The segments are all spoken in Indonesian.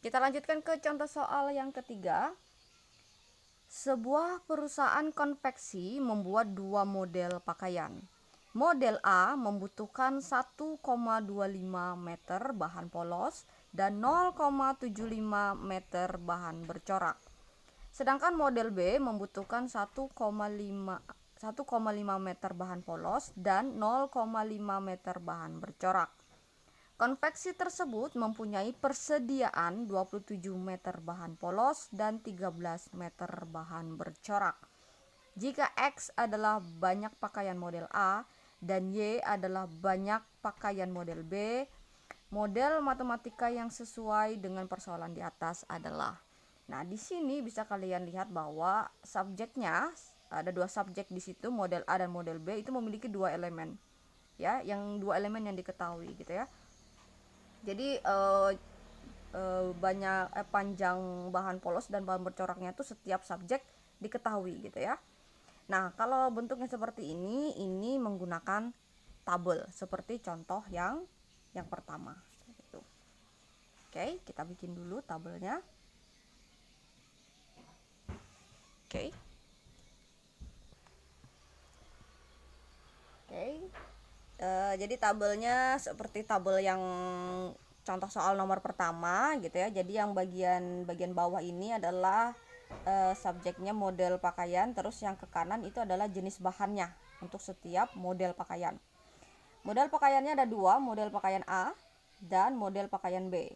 Kita lanjutkan ke contoh soal yang ketiga. Sebuah perusahaan konveksi membuat dua model pakaian. Model A membutuhkan 1,25 meter bahan polos dan 0,75 meter bahan bercorak. Sedangkan model B membutuhkan 1,5 meter bahan polos dan 0,5 meter bahan bercorak. Konveksi tersebut mempunyai persediaan 27 meter bahan polos dan 13 meter bahan bercorak. Jika X adalah banyak pakaian model A dan Y adalah banyak pakaian model B, model matematika yang sesuai dengan persoalan di atas adalah. Nah, di sini bisa kalian lihat bahwa subjeknya ada dua subjek di situ, model A dan model B itu memiliki dua elemen. Ya, yang dua elemen yang diketahui gitu ya. Jadi panjang bahan polos dan bahan bercoraknya itu setiap subjek diketahui gitu ya. Nah, kalau bentuknya seperti ini menggunakan tabel seperti contoh yang pertama gitu. Oke, kita bikin dulu tabelnya. Oke. Jadi tabelnya seperti tabel yang contoh soal nomor pertama gitu ya. Jadi yang bagian bawah ini adalah subjeknya model pakaian, terus yang ke kanan itu adalah jenis bahannya untuk setiap model pakaian. Model pakaiannya ada dua, model pakaian A dan model pakaian B.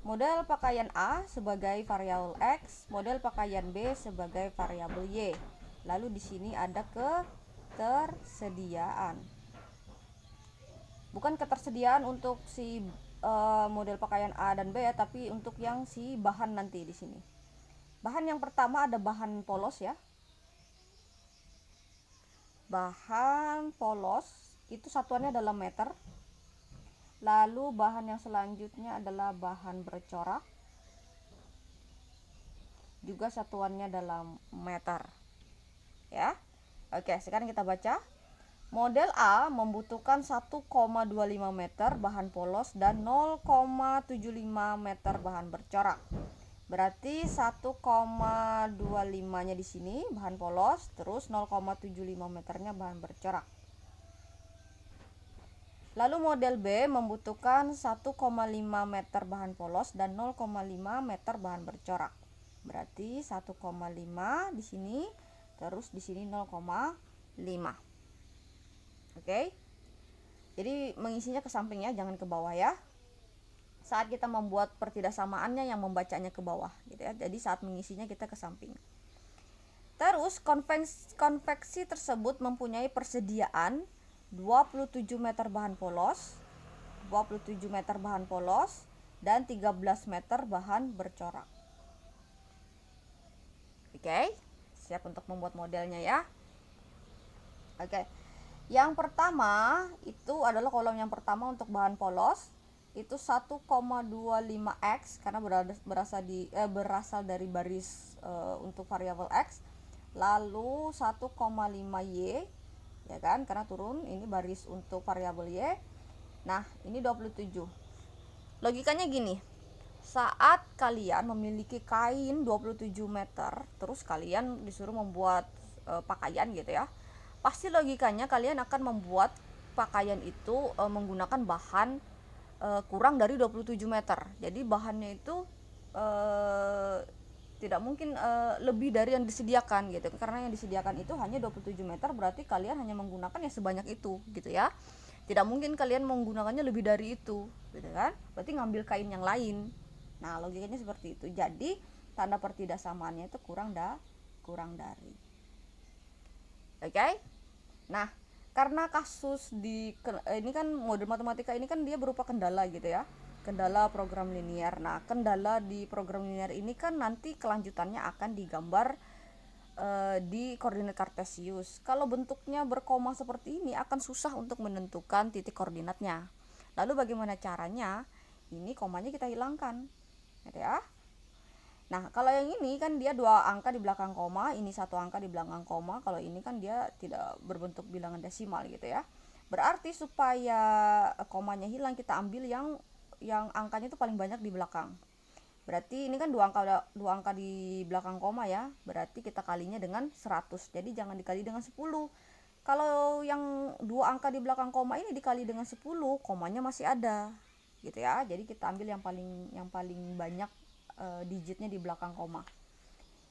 Model pakaian A sebagai variabel X, model pakaian B sebagai variabel Y. Lalu di sini ada ketersediaan. Bukan ketersediaan untuk si model pakaian A dan B ya, tapi untuk yang si bahan nanti di sini. Bahan yang pertama ada bahan polos ya. Bahan polos itu satuannya adalah meter. Lalu bahan yang selanjutnya adalah bahan bercorak. Juga satuannya dalam meter. Ya. Oke, sekarang kita baca. Model A membutuhkan 1,25 meter bahan polos dan 0,75 meter bahan bercorak. Berarti 1,25-nya di sini bahan polos, terus 0,75 meternya bahan bercorak. Lalu model B membutuhkan 1,5 meter bahan polos dan 0,5 meter bahan bercorak. Berarti 1,5 di sini, terus di sini 0,5. Oke. Jadi mengisinya ke sampingnya, jangan ke bawah ya. Saat kita membuat pertidaksamaannya yang membacanya ke bawah gitu ya. Jadi saat mengisinya kita ke samping. Terus konveksi tersebut mempunyai persediaan 27 meter bahan polos, 27 meter bahan polos dan 13 meter bahan bercorak. Oke, siap untuk membuat modelnya ya. Oke. Yang pertama itu adalah kolom yang pertama untuk bahan polos. Itu 1,25x karena berasal dari baris untuk variabel x. Lalu 1,5y ya kan, karena turun, ini baris untuk variabel y. Nah, ini 27. Logikanya gini. Saat kalian memiliki kain 27 meter, terus kalian disuruh membuat pakaian gitu ya. Pasti logikanya kalian akan membuat pakaian itu menggunakan bahan kurang dari 27 meter. Jadi bahannya itu tidak mungkin lebih dari yang disediakan gitu. Karena yang disediakan itu hanya 27 meter, berarti kalian hanya menggunakan yang sebanyak itu gitu ya. Tidak mungkin kalian menggunakannya lebih dari itu gitu kan. Berarti ngambil kain yang lain. Nah, logikanya seperti itu. Jadi tanda pertidaksamaannya itu kurang dari. Oke? Nah, karena kasus ini kan model matematika ini kan dia berupa kendala gitu ya. Kendala program linear. Nah, kendala di program linear ini kan nanti kelanjutannya akan digambar di koordinat kartesius. Kalau bentuknya berkoma seperti ini akan susah untuk menentukan titik koordinatnya. Lalu bagaimana caranya? Ini komanya kita hilangkan. Gitu ya. Nah, kalau yang ini kan dia dua angka di belakang koma, ini satu angka di belakang koma. Kalau ini kan dia tidak berbentuk bilangan desimal gitu ya. Berarti supaya komanya hilang, kita ambil yang angkanya itu paling banyak di belakang. Berarti ini kan dua angka di belakang koma ya. Berarti kita kalinya dengan 100. Jadi jangan dikali dengan 10. Kalau yang dua angka di belakang koma ini dikali dengan 10, komanya masih ada. Gitu ya. Jadi kita ambil yang paling banyak digitnya di belakang koma.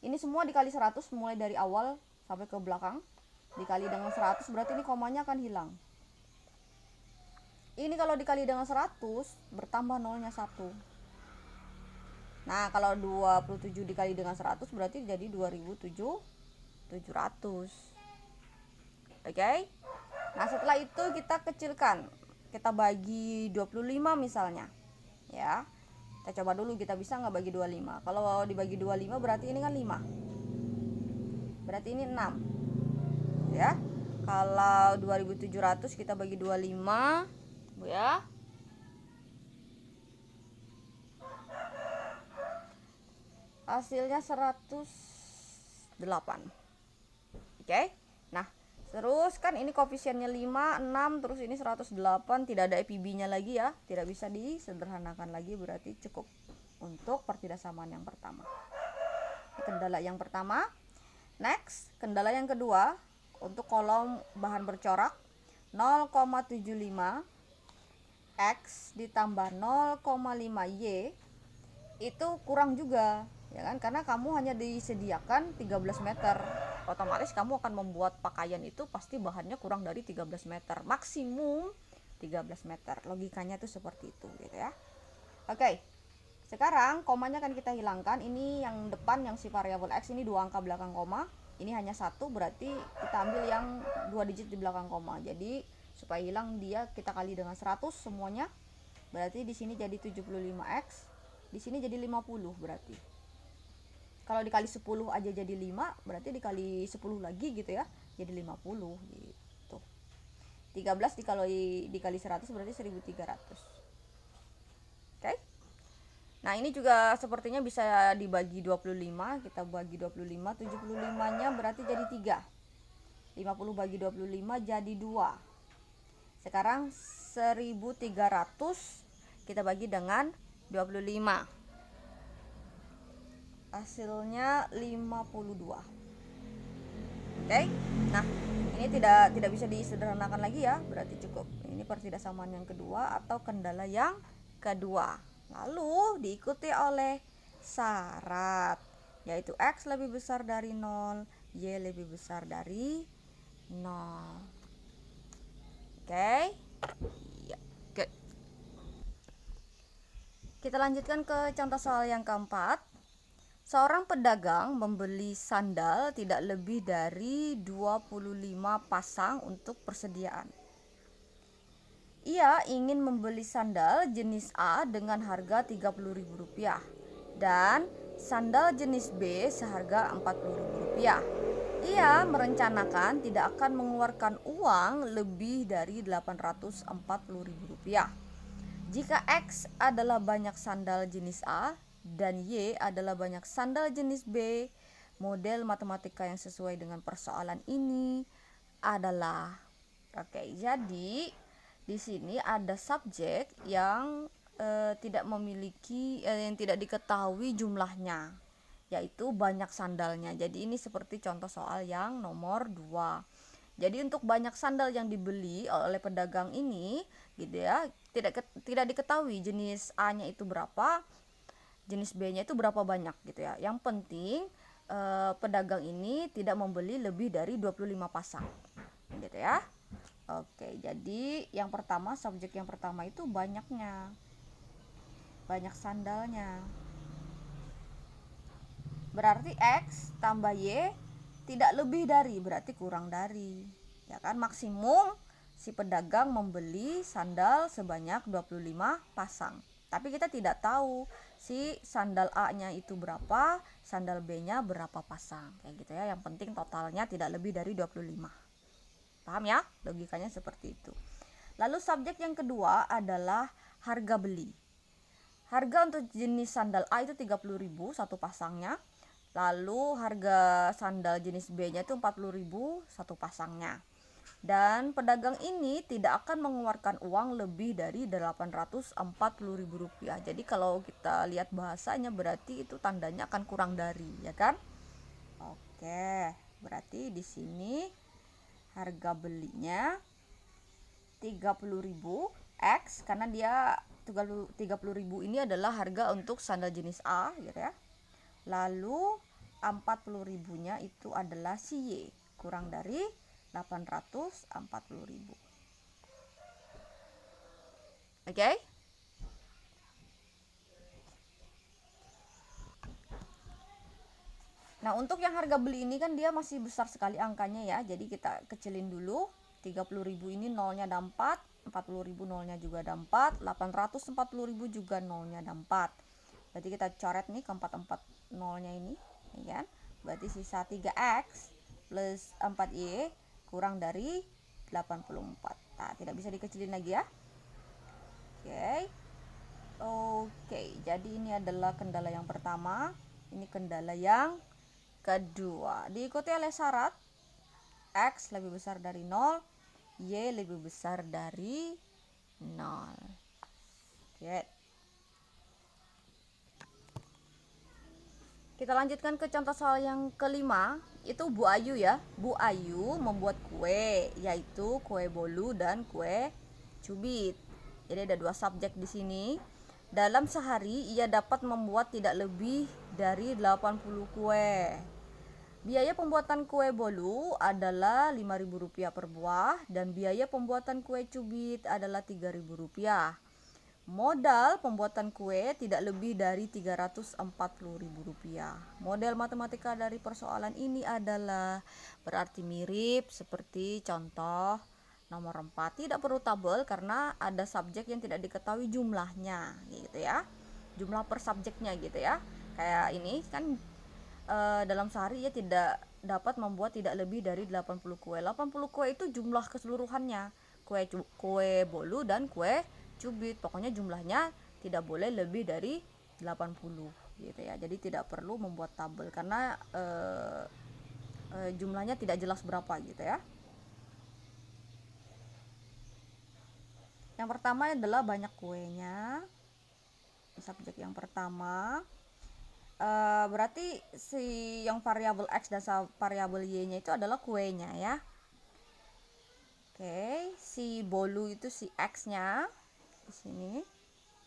Ini semua dikali 100 mulai dari awal sampai ke belakang. Dikali dengan 100 berarti ini komanya akan hilang. Ini kalau dikali dengan 100 bertambah nolnya 1. Nah, kalau 27 dikali dengan 100 berarti jadi 2700. Oke? Nah, setelah itu kita kecilkan. Kita bagi 25 misalnya. Ya. Kita coba dulu kita bisa nggak bagi 25. Kalau dibagi 25 berarti ini kan 5. Berarti ini 6. Ya. Kalau 2700 kita bagi 25, Bu ya. Hasilnya 108. Oke. Nah, terus kan ini koefisiennya 5, 6, terus ini 108, tidak ada EPB-nya lagi ya. Tidak bisa disederhanakan lagi, berarti cukup untuk pertidaksamaan yang pertama. Kendala yang pertama. Next, kendala yang kedua untuk kolom bahan bercorak 0,75 X ditambah 0,5 Y itu kurang juga, ya kan, karena kamu hanya disediakan 13 meter, otomatis kamu akan membuat pakaian itu pasti bahannya kurang dari 13 meter, maksimum 13 meter, logikanya itu seperti itu gitu ya. Oke, sekarang komanya akan kita hilangkan. Ini yang depan yang si variabel X ini dua angka belakang koma, ini hanya satu, berarti kita ambil yang 2 digit di belakang koma. Jadi supaya hilang dia kita kali dengan 100 semuanya, berarti di sini jadi 75X, di sini jadi 50 berarti. Kalau dikali 10 aja jadi 5, berarti dikali 10 lagi gitu ya, jadi 50 gitu. 13 dikali 100 berarti 1300. Oke. Nah, ini juga sepertinya bisa dibagi 25, kita bagi 25, 75-nya berarti jadi 3. 50 bagi 25 jadi 2. Sekarang 1300 kita bagi dengan 25, hasilnya 52. Oke. Nah, ini tidak bisa disederhanakan lagi ya, berarti cukup. Ini pertidaksamaan yang kedua atau kendala yang kedua. Lalu diikuti oleh syarat, yaitu X lebih besar dari 0, Y lebih besar dari 0. Oke. Ya, good. Kita lanjutkan ke contoh soal yang keempat. Seorang pedagang membeli sandal tidak lebih dari 25 pasang untuk persediaan. Ia ingin membeli sandal jenis A dengan harga Rp30.000 dan sandal jenis B seharga Rp40.000. Ia merencanakan tidak akan mengeluarkan uang lebih dari Rp840.000. Jika X adalah banyak sandal jenis A dan Y adalah banyak sandal jenis B, model matematika yang sesuai dengan persoalan ini adalah. Oke, jadi di sini ada subjek yang tidak memiliki yang tidak diketahui jumlahnya, yaitu banyak sandalnya. Jadi ini seperti contoh soal yang nomor 2. Jadi untuk banyak sandal yang dibeli oleh pedagang ini gitu ya, tidak diketahui jenis A-nya itu berapa, jenis B-nya itu berapa banyak gitu ya. Yang penting pedagang ini tidak membeli lebih dari 25 pasang gitu ya. Oke, jadi yang pertama, subjek yang pertama itu banyaknya, banyak sandalnya. Berarti X tambah Y tidak lebih dari, berarti kurang dari, ya kan. Maksimum si pedagang membeli sandal sebanyak 25 pasang. Tapi kita tidak tahu si sandal A-nya itu berapa, sandal B-nya berapa pasang, kayak gitu ya. Yang penting totalnya tidak lebih dari 25. Paham ya? Logikanya seperti itu. Lalu subjek yang kedua adalah harga beli. Harga untuk jenis sandal A itu 30.000 satu pasangnya. Lalu harga sandal jenis B-nya itu 40.000 satu pasangnya. Dan pedagang ini tidak akan mengeluarkan uang lebih dari Rp840.000. Jadi kalau kita lihat bahasanya berarti itu tandanya akan kurang dari, ya kan? Oke, berarti di sini harga belinya 30.000 X, karena dia 30.000 ini adalah harga untuk sandal jenis A gitu ya. Lalu 40.000-nya itu adalah si Y, kurang dari 840.000. Oke? Nah, untuk yang harga beli ini kan dia masih besar sekali angkanya ya. Jadi kita kecilin dulu. 30.000 ini nolnya ada 4, 40.000 nolnya juga ada 4, 840.000 juga nolnya ada 4. Berarti kita coret nih keempat-empat nolnya ini, ya kan? Berarti sisa 3x plus 4y kurang dari 84. Nah, tidak bisa dikecilin lagi ya. Oke, jadi ini adalah kendala yang pertama. Ini kendala yang kedua. Diikuti oleh syarat X lebih besar dari 0, Y lebih besar dari 0. Oke. Kita lanjutkan ke contoh soal yang kelima. Itu Bu Ayu ya. Bu Ayu membuat kue, yaitu kue bolu dan kue cubit. Jadi ada dua subjek di sini. Dalam sehari ia dapat membuat tidak lebih dari 80 kue. Biaya pembuatan kue bolu adalah Rp5.000 per buah dan biaya pembuatan kue cubit adalah Rp3.000. Modal pembuatan kue tidak lebih dari Rp340.000. Model matematika dari persoalan ini adalah berarti mirip seperti contoh nomor 4. Tidak perlu tabel karena ada subjek yang tidak diketahui jumlahnya gitu ya. Jumlah per subjeknya gitu ya. Kayak ini kan dalam sehari ia tidak dapat membuat tidak lebih dari 80 kue. 80 kue itu jumlah keseluruhannya. Kue bolu dan kue cubit. Pokoknya jumlahnya tidak boleh lebih dari 80 gitu ya. Jadi tidak perlu membuat tabel karena jumlahnya tidak jelas berapa gitu ya. Yang pertama adalah banyak kuenya. Subjek yang pertama. Berarti si yang variabel X dan variabel Y-nya itu adalah kuenya ya. Oke, si bolu itu si X-nya di sini.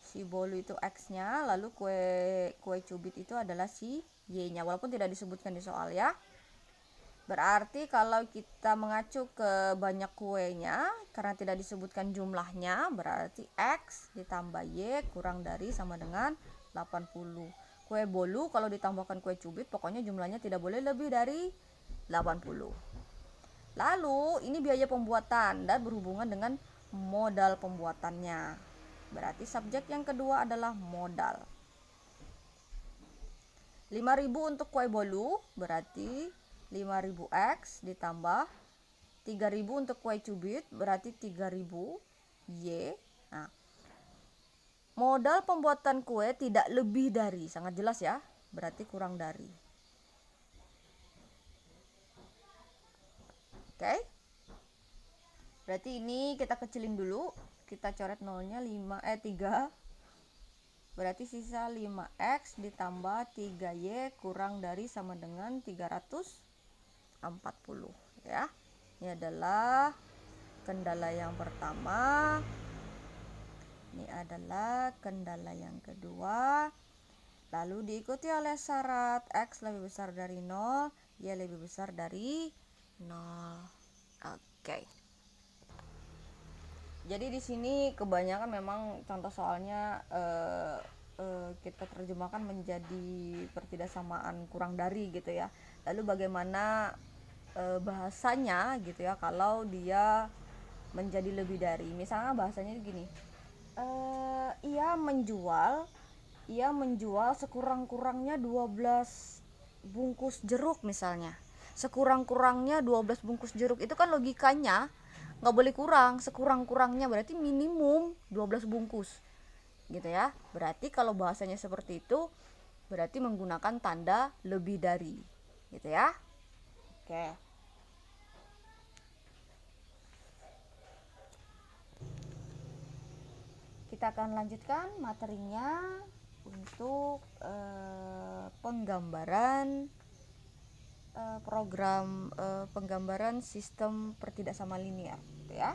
Si bolu itu X-nya, lalu kue cubit itu adalah si Y-nya, walaupun tidak disebutkan di soal ya. Berarti kalau kita mengacu ke banyak kuenya karena tidak disebutkan jumlahnya, berarti X ditambah Y kurang dari sama dengan 80. Kue bolu kalau ditambahkan kue cubit pokoknya jumlahnya tidak boleh lebih dari 80. Lalu ini biaya pembuatan dan berhubungan dengan modal pembuatannya. Berarti subjek yang kedua adalah modal. 5.000 untuk kue bolu berarti 5.000 X ditambah 3.000 untuk kue cubit berarti 3.000 Y. Nah, modal pembuatan kue tidak lebih dari, sangat jelas ya, berarti kurang dari. Oke. Berarti ini kita kecilin dulu, kita coret nolnya 3. Berarti sisa 5X ditambah 3Y kurang dari sama dengan 340 ya. Ini adalah kendala yang pertama. Ini adalah kendala yang kedua. Lalu diikuti oleh syarat X lebih besar dari 0, Y lebih besar dari 0. Oke. Jadi di sini kebanyakan memang contoh soalnya kita terjemahkan menjadi pertidaksamaan kurang dari gitu ya. Lalu bagaimana bahasanya gitu ya kalau dia menjadi lebih dari. Misalnya bahasanya gini. Ia menjual sekurang-kurangnya 12 bungkus jeruk misalnya. Sekurang-kurangnya 12 bungkus jeruk. Itu kan logikanya nggak boleh kurang, sekurang-kurangnya berarti minimum 12 bungkus gitu ya. Berarti kalau bahasanya seperti itu berarti menggunakan tanda lebih dari gitu ya. Oke. kita akan lanjutkan materinya untuk penggambaran program penggambaran sistem pertidaksama linear, gitu ya.